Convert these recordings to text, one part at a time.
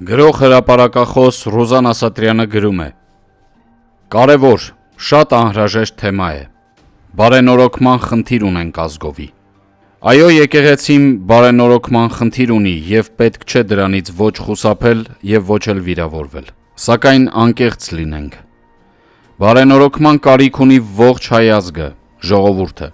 Գրող հրապարակախոս Ռուզան Ասատրյանը գրում է. Կարևոր, շատ անհրաժեշտ թեմա է։ Բարենորոգման խնդիր ունենք ազգովի։ Այո, եկեղեցին բարենորոգման խնդիր ունի և պետք չէ դրանից ոչ խուսափել և ոչ էլ վիրավորվել։ Սակայն անկեղծ լինենք։ Բարենորոգման կարիք ունի ողջ հայ ազգը, ժողովուրդը։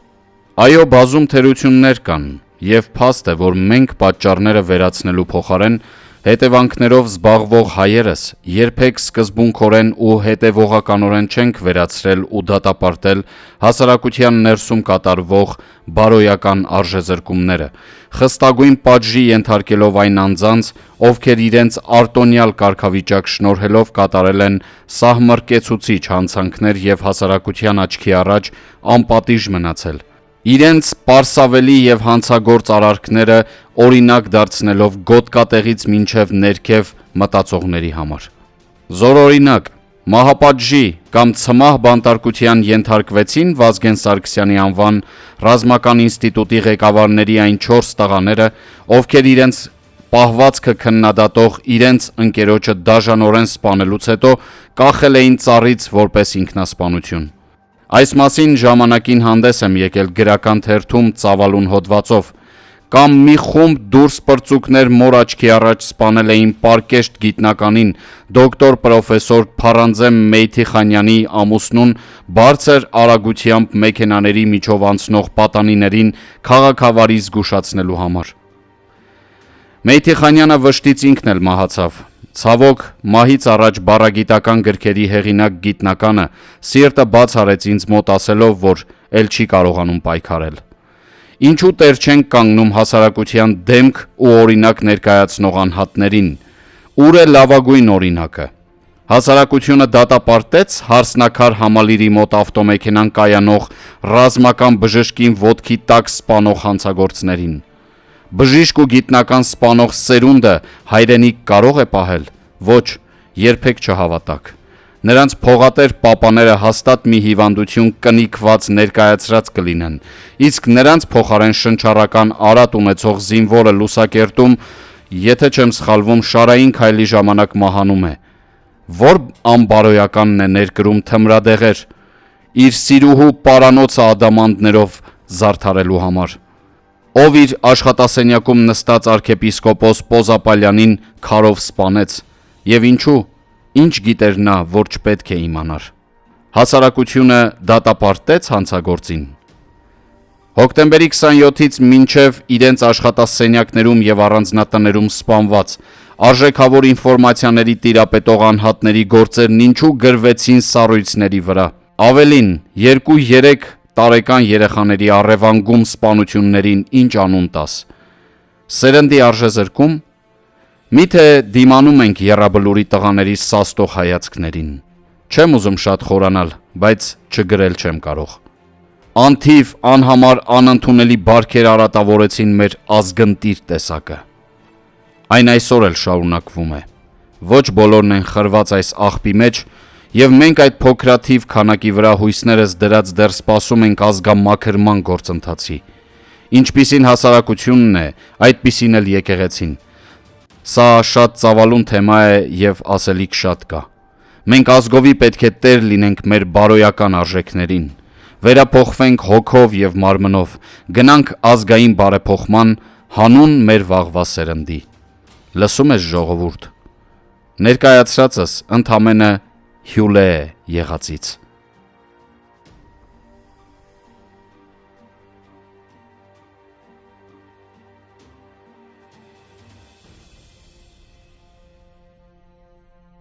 Այո, բազում թերություններ կան, և փաստ է, որ մենք պատճառները վերացնելու փոխարեն հետևանքներով զբաղվող հայերս երբեք սկզբունքորեն ու հետևողականորեն չենք վերացրել ու դատապարտել հասարակության ներսում կատարվող բարոյական արժեզրկումները, խստագույն պատժի ենթարկելով այն անձանց, ովքեր իրենց արտոնյալ կարգավիճակ շնորհելով կատարել են սահմռկեցուցիչ հանցանքներ և հասարակության աչքի առաջ անպատիժ մնացել, իրենց պարսավելի և հանցագործ արարքները օրինակ դարձնելով գոտկատեղից մինչև ներքև մտածողների համար։ Զորօրինակ, մահապատժի կամ ցմահ բանտարկության ենթարկվեցին Վազգեն Սարգսյանի անվան ռազմական ինստիտուտի ղեկավարների այն 4 տղաները, ովքեր իրենց պահվածքը քննադատող իրենց ընկերոջը դաժանորեն սպանելուց հետո կախել էին ծառից որպես ինքնասպանություն։ Այս մասին ժամանակին հանդես եմ եկել գրական թերթում ծավալուն հոդվածով, կամ մի խումբ դուրս պրծուկներ մոր աչքի առաջ սպանել էին պարկեշտ գիտնականին, դոկտոր պրոֆեսոր Փարանձե Մեյթիխանյանի ամուսնուն բարձր արագությամբ մեքենաների միջով անցնող պատանիներին քաղաքավարի զգուշացնելու համար։ Մեյթիխանյանը վշտից ինքն էլ մահացավ։ Ցավոք, մահից առաջ բառագիտական գրքերի հեղինակ գիտնականը սիրտը բաց արեց ինձ մոտ ասելով, որ էլ չի կարողանում պայքարել։ Ինչու տեր չենք կանգնում հասարակության դեմք ու օրինակ ներկայացնող անհատներին։ Ուր է լավագույն օրինակը։ Հասարակությունը դատապարտեց Հարսնաքար համալիրի մոտ ավտոմեքենան կայանող ռազմական բժշկին ոտքի տակ սպանող հանցագործներին։ Բժիշկ ու գիտնական սպանող սերունդը հայրենիք կարող է պահել։ Ոչ, երբեք չհավատաք։ Նրանց փողատեր պապաները հաստատ մի հիվանդություն կնիկված ներկայացրած կլինեն, իսկ նրանց փոխարեն շնչառական արատ ունեցող զինվորը Լուսակերտում, եթե չեմ սխալվում, շարային քայլի ժամանակ մահանում է։ Որ անբարոյականն է ներկրում թմրադեղեր, իր սիրուհու պարանոցը ադամանդներով զարդարելու համար։ Ով իր աշխատասենյակում նստած arczepiskopos Պոզապալյանին քարով սպանեց, և ինչու, ինչ գիտեր նա, որ չպետք է իմանար։ Հասարակությունը դատապարտեց հանցագործին։ Հոկտեմբերի 27-ից մինչև իրենց աշխատասենյակներում և առանձնատներում սպանված արժեքավոր ինֆորմացիաների տիրապետող անհատների գործերն ինչու գրվեցին սառույցների վրա։ Ավելին, 2-3 տարեկան երեխաների առևանգում սպանություններին ինչ անուն տաս։ Սերնդի արժեզրկում։ Միթե դիմանում ենք եռաբլուրի տղաների սաստող հայացքներին։ Չեմ ուզում շատ խորանալ, բայց չգրել չեմ կարող։ Անթիվ, անհամար, անընդունելի բարքեր արատավորեցին մեր ազգընտիր տեսակը։ Այն այսօր էլ շարունակվում է։ Ոչ բոլորն են խրված այս աղբի մեջ, և մենք այդ փոքրաթիվ քանակի վրա հույսներս դրած դեռ սպասում ենք ազգամաքրման գործընթացի։ Ինչպիսին հասարակությունն է, այդպիսին էլ եկեղեցին։ Սա շատ ծավալուն թեմա է և ասելիք շատ կա։ Մենք ազգովի պետք է տեր լինենք մեր բարոյական արժեքներին, վերափոխվենք հոգով և մարմնով, գնանք ազգային բարեփոխման հանուն մեր վաղվա սերնդի։ Լսում ես, ժողովուրդ։ Ներկայացրածս ընդամենը հյուլե է եղածից։